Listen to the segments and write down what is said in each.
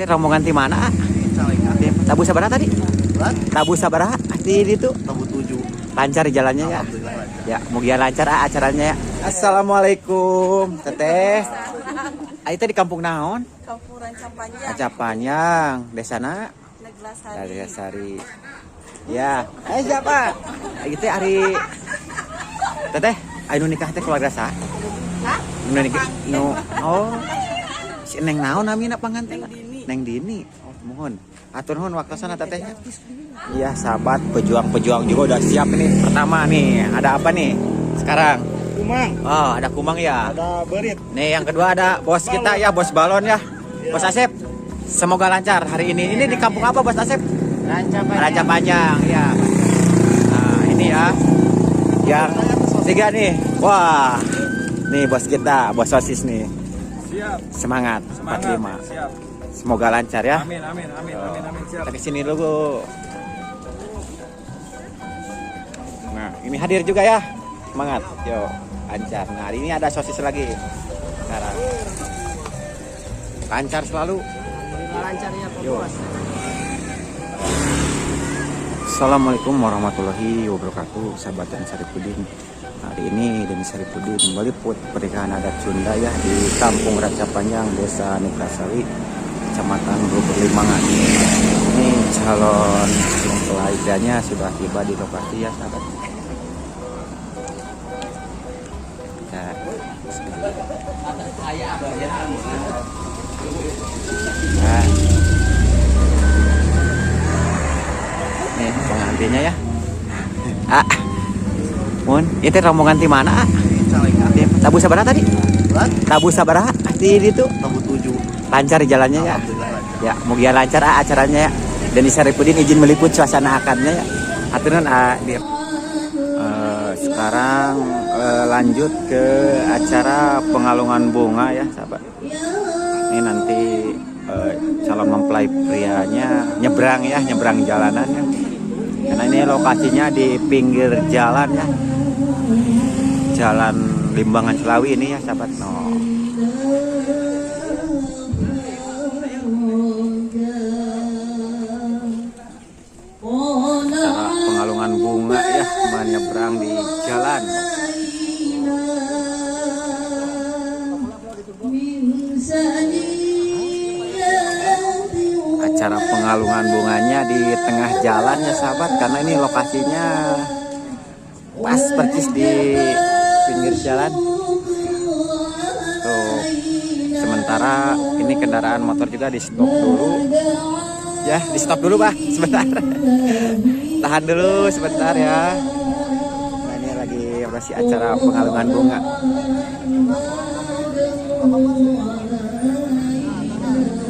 Rombongan di mana? Tabu sabaraha tadi? Tabu sabaraha di itu? Tabu 7. Lancar jalannya ya? Ya, mugia lancar acaranya ya. Assalamualaikum, Teteh. Itu di kampung naon? Kampung Rancapanjang. Rancapanjang, desana? Neglasari. Ya, siapa? Itu hari Teteh, anu nikah teh keluarga sa? Hah? Nu nikah, oh. Si Neng naon namina pangantin? Neng Dini. Oh, mohon. Atur nuhun waktosana Teteh. Iya, sahabat pejuang-pejuang juga udah siap nih. Pertama nih, ada apa nih? Sekarang Kumang. oh, ada kumang ya. Ada berit. Nih yang kedua ada bos kita ya, bos balon ya. Bos Asep. Semoga lancar hari ini. Ini di kampung apa Bos Asep? Rancapanjang ya. Nah, ini ya. Yang tiga nih. Wah. Nih bos kita, bos sosis nih. Siap. Semangat. 45. Siap. Semoga lancar ya. Amin. Siap. Kita kesini dulu. Nah, ini hadir juga ya. Semangat. Yo, lancar. Nah, hari ini ada sosis lagi. Sekarang. Lancar selalu. Lancarnya Bos. Assalamualaikum warahmatullahi wabarakatuh, sahabat Deni Saripudin. Hari ini Deni Saripudin meliput pernikahan adat Sunda ya di Kampung Rancapanjang, Desa Neglasari, Kecamatan Bogor Limangan. Ini calon mempelainya sudah tiba di lokasi ya sahabat. Nah, nih pengantinnya ya. Mun, itu rombongan di mana? Tabu sabaraha tadi? Tabu sabaraha di itu? Tabu 7. Lancar jalannya ya. Ya, mugia lancar acaranya ya. Deni Saripudin izin meliput suasana akadnya ya. Aturan sekarang lanjut ke acara pengalungan bunga ya, sahabat. Ini nanti calon mempelai prianya nyebrang jalanan ya. Karena ini lokasinya di pinggir jalan ya. Jalan Limbangan Selawi ini ya, sahabat. No. Cara pengalungan bunga ya, menyeberang di jalan. Acara pengalungan bunganya di tengah jalan ya sahabat, karena ini lokasinya pas persis di pinggir jalan. Tuh, sementara ini kendaraan motor juga di stop dulu. Ya, di stop dulu Pak, sebentar. Tahan dulu sebentar ya. Nah, ini lagi masih acara pengalungan bunga.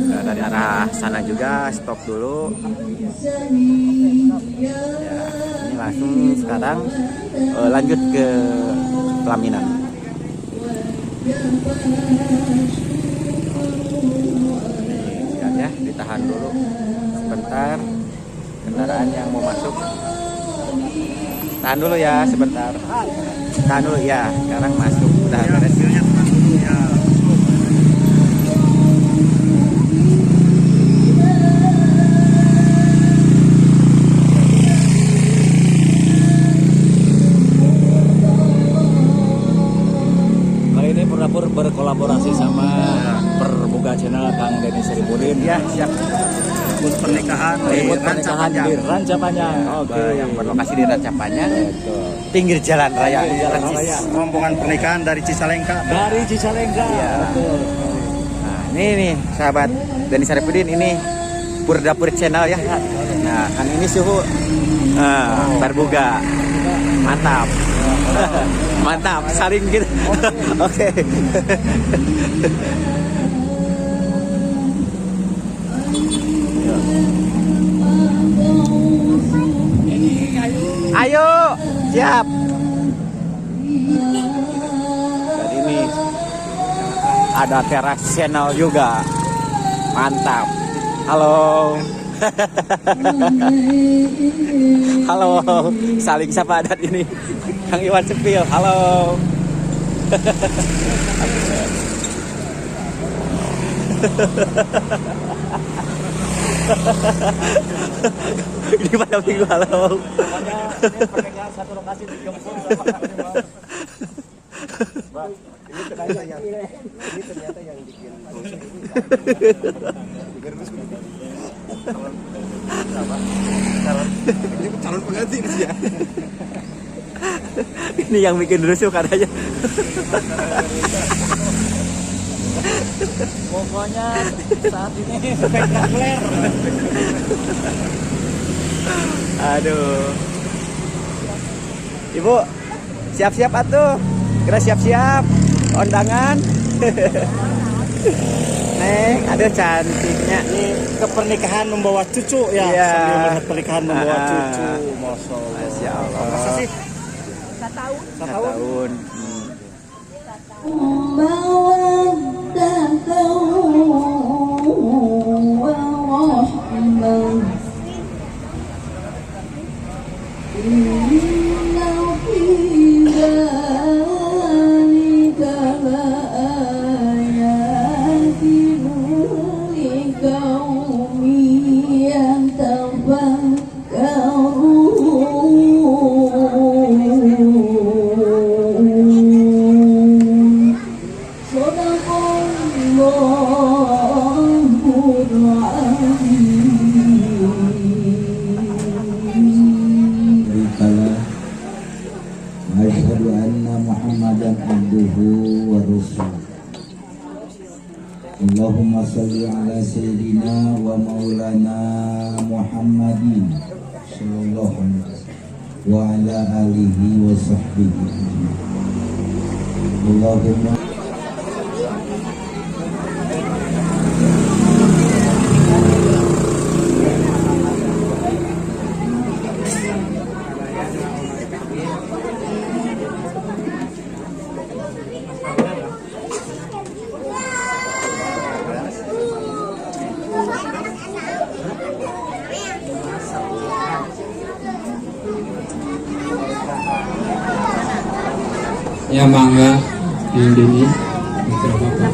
Nah, dari arah sana juga stop dulu. Ya, ini langsung sekarang lanjut ke pelaminan. Nih, ya, ditahan dulu sebentar. Kendaraan yang mau masuk, tahan dulu ya sebentar. Tahan dulu ya, sekarang masuk udah beres. Berkolaborasi sama Perbuga Channel Kang Deni Saripudin Ya, siap. Meliput pernikahan di Rancapanjang. Oke. Yang berlokasi di Rancapanjang, Betul. pinggir jalan raya. Jalan Persis. raya. Rombongan pernikahan dari Cicalengka. Dari Cicalengka. Iya. Betul. Nah, ini nih sahabat Deni Saripudin, ini Pur Channel ya. Nah, kan ini suhu Perbuga. Mantap. Mantap, saling gitu. Oke. Ayo, siap. Dan ini ada teras channel juga. Mantap. Halo. Halo, saling sapa adat ini. Kang Iwan Cepil, halo. Di pada minggu halo. Pokoknya ini pernikahan satu lokasi di Gempur sama kami, Bang. Ini ternyata yang bikin Ini calon pengganti nih ya. Ini yang bikin rusuh katanya. Pokoknya saat ini spektakuler. Aduh. Ibu, siap-siap atuh. Kira siap-siap. Undangan. Neng, ada cantiknya. Ini kepernikahan membawa cucu ya. Iya. Sambil melihat pernikahan membawa Ah. cucu. Masya Allah. Masya Allah. Masa sih? 4 tahun. 4 tahun. مودة ورحمة إن في ذلك لآيات لقوم يتفكرون صدق الله العظيم أشهد أن محمدا عبده ورسوله اللهم صل على سيدنا ومولانا محمد صلى الله عليه وسلم وعلى آله وصحبه أجمعين اللهم ya mangga yang dini mitra bapak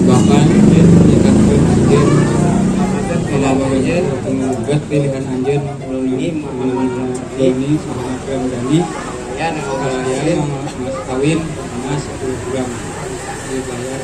bapak kita anjir elaborasi buat pilihan anjir melalui ini sama Pemdani ya mas kawin mas 10 gram dibayar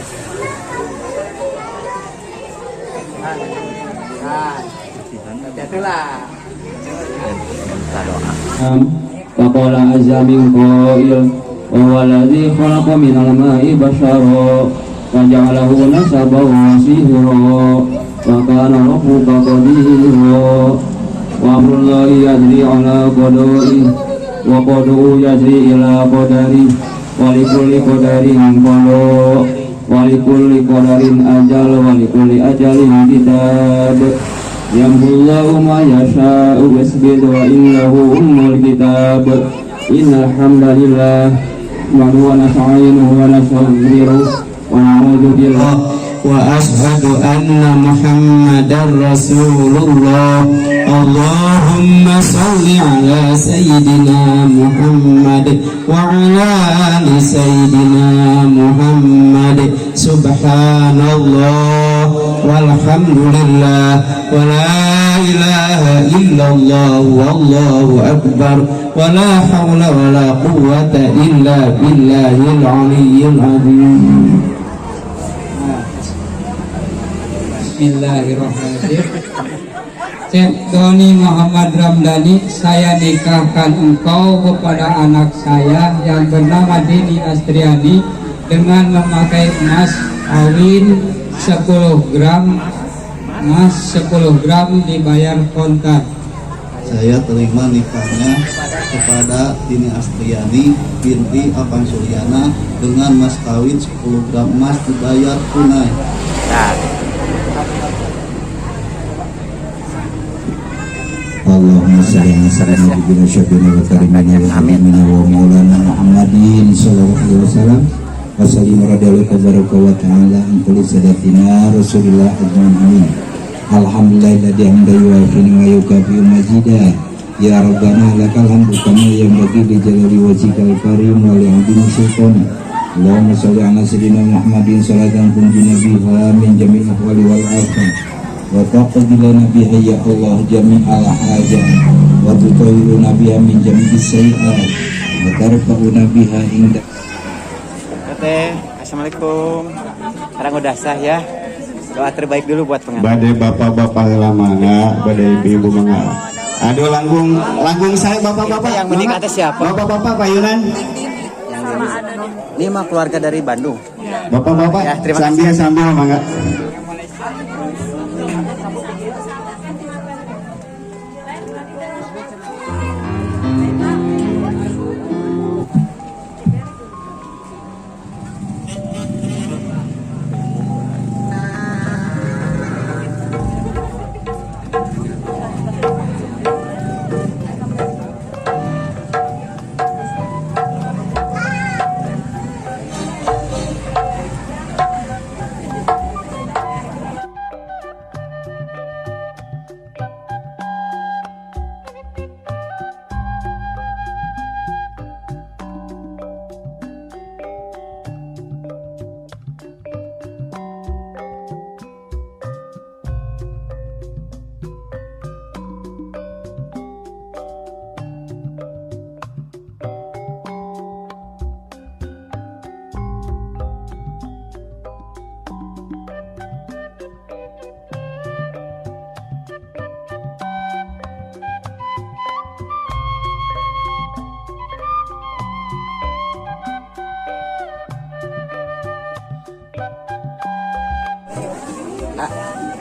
فقال عز من قائل وهو الذي خلق من الماء بشرا وجعله نسبا وصهرا وكان ربك قديرا وأمر الله يجري على قدره وقدره يجري إلى قدره ولكل قدر قضاء ولكل قدر أجل ولكل أجل كتاب يمحو الله ما يشاء ويثبت وإنه أم الكتاب إن الحمد لله نحمده ونستعينه ونستغفره ونعوذ بالله وأشهد أن محمدا رسول الله اللهم صل على سيدنا محمد وعلى آل سيدنا محمد سبحان الله والحمد لله ولا إله إلا الله والله أكبر ولا حول ولا قوة إلا بالله العلي العظيم Bismillahirrahmanirrahim. Cek Doni Muhammad Ramdhani, saya nikahkan engkau kepada anak saya yang bernama Dini Astriani dengan memakai emas kawin 10 gram, emas 10 gram dibayar kontan. Saya terima nikahnya kepada Dini Astriani binti Apan Suryana dengan mas kawin 10 gram emas dibayar tunai. Allahumma salli ala sayyidina syafiina wa karimina wa habibina wa maulana Muhammadin sallallahu alaihi wasallam wa sallim radhiyallahu tabaraka wa ta'ala an kulli sadatina Rasulillah ajmain. Alhamdulillahilladzi hamdan yuwafiqu wa yukafi'u majidah. Ya Rabbana lakal hamdu kama yanbaghi li jalali wajhikal karim wa li 'azimi sultanik. Allahumma sholli ala sayyidina Muhammadin salatan tunjina biha min jami'il ahwali wal afat wa taqabbal biha ya Allah jami'al hajat wa tutahhiruna biha min jami'is sayyi'at wa tarfa'una biha inda. Teh, assalamualaikum. Sekarang udah sah ya. Doa terbaik dulu buat pengantin. Badai bapak-bapak lama badai ibu mangga. Aduh langgung saya bapak-bapak. Yang menikah teh siapa? Bapak-bapak payunan. Ini mah keluarga dari Bandung. Bapak-bapak Ya, terima kasih. sambil mangga.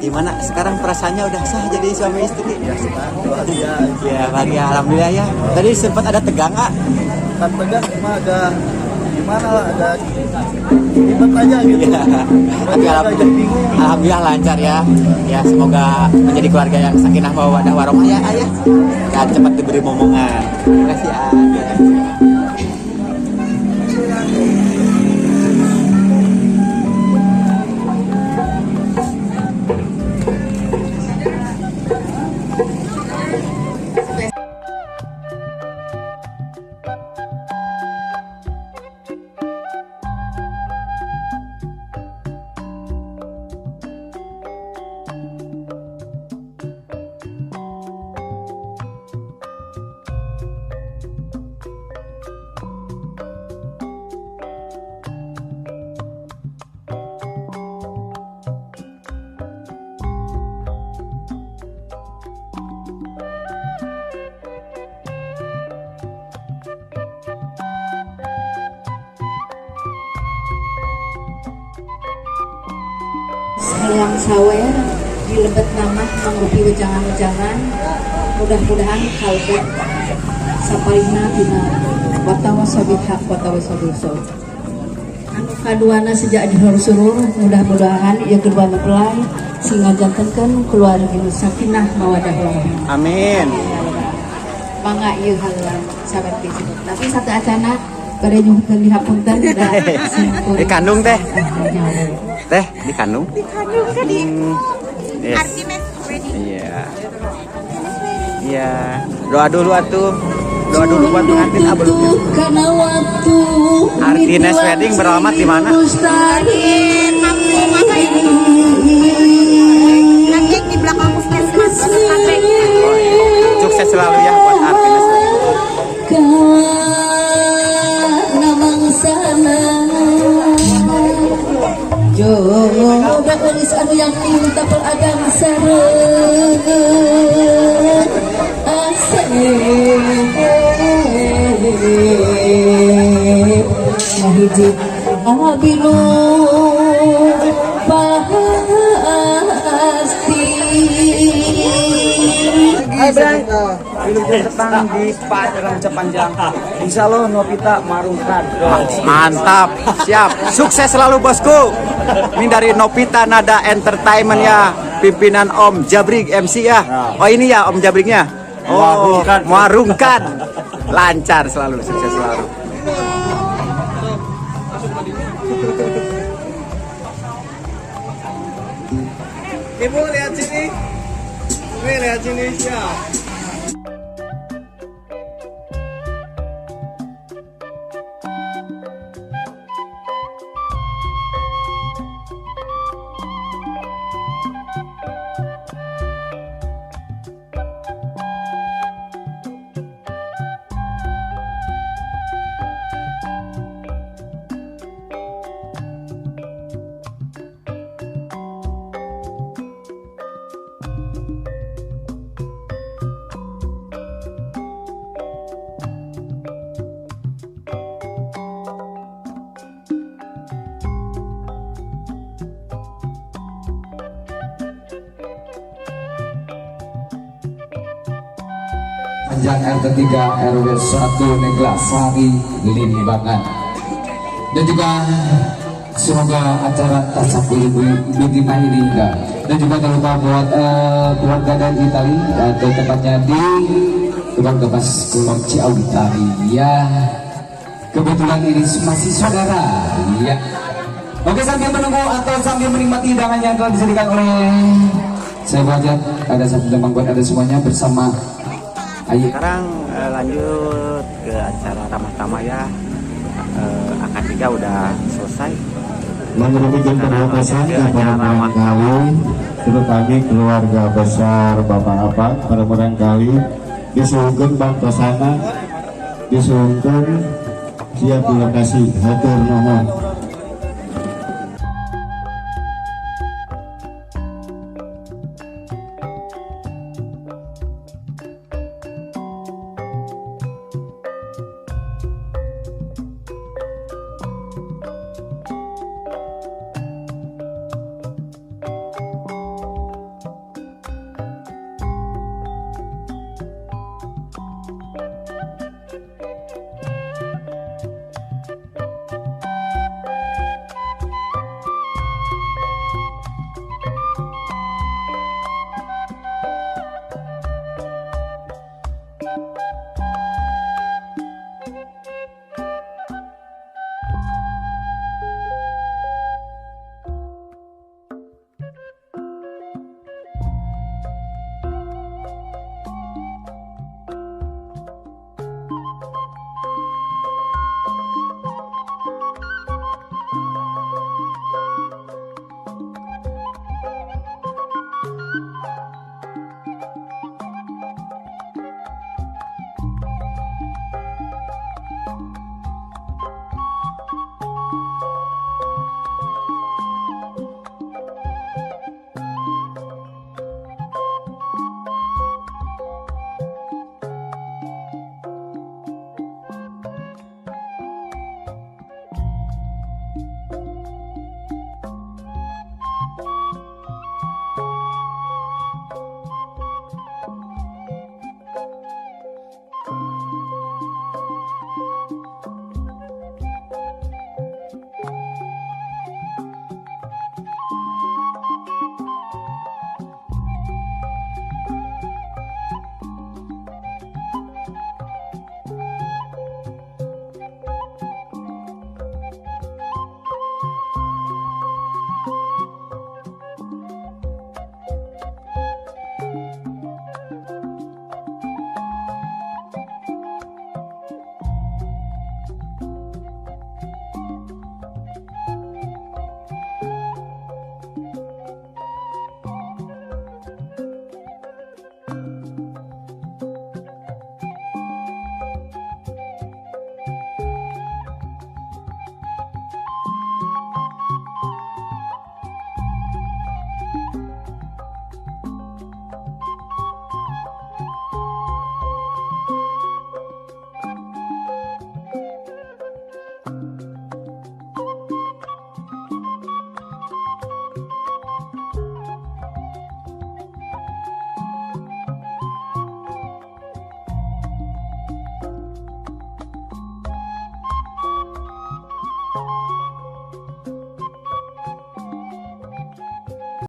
Gimana sekarang perasaannya udah sah jadi suami istri? Ya, bahagia alhamdulillah ya. Tadi sempat ada tegang nggak? Kan tegas mah ada gimana lah, ada ribet aja gitu. Ya, tapi alhamdulillah lancar ya. Ya semoga menjadi keluarga yang sakinah mawaddah warahmah ya ayah. Dan cepat diberi momongan. Terima kasih ayah. Sayang sawer di lebet nama mangrupi wejangan-wejangan, mudah-mudahan kalbet saparina dina watawa sabihak watawa sabuso anu kaduana sejak di surur, mudah-mudahan ia kedua mempelai sehingga jantankan keluarga sakinah mawadah warahmah. Amin. Mangga ieu haluan sabar disebut. Tapi satu acana pada nyuhkeun di hapunten udah Di kandung teh. Teh di kandung. Di kandung kan di Yes. Artimes Wedding. Iya. Iya. Doa dulu atuh. Doa dulu buat pengantin abelumnya. Karena waktu Artines Wedding beralamat di mana? Kampung apa ini? Lagi di belakang puskesmas. Sukses selalu ya buat Artines Wedding. karena mangsana jodoh geus anu yang minta pelagang sareng mahiji abinu pasti. Hai Bray, petang di Pacaran Cepanjang. Insya Allah Novita Marungkan. Mantap, siap. Sukses selalu bosku. Ini dari Novita Nada Entertainment ya. Pimpinan Om Jabrik MC ya. Oh ini ya Om Jabriknya. Oh, Marungkan. Lancar selalu, sukses selalu. Ibu lihat sini. Nih lihat sini siap. Panjang RT 3 RW 1 Negla Sari Limbangan. Dan juga semoga acara Tasawuf Bima ini dan juga jangan lupa buat keluarga dari Itali atau tepatnya di keluarga Mas Kulon Ciawi Itali ya. Kebetulan ini masih saudara ya. Oke, sambil menunggu atau sambil menikmati hidangan yang telah disediakan oleh saya Wajat, ada satu demang buat ada semuanya bersama. Ayo. Sekarang lanjut ke acara ramah tamah ya. Akad nikah udah selesai. Mengucapkan permohonan kepada barangkali terutama keluarga besar Bapak Abang pada barangkali disuhunkan bangkosana disuhunkan siap lokasi hatur nuhun.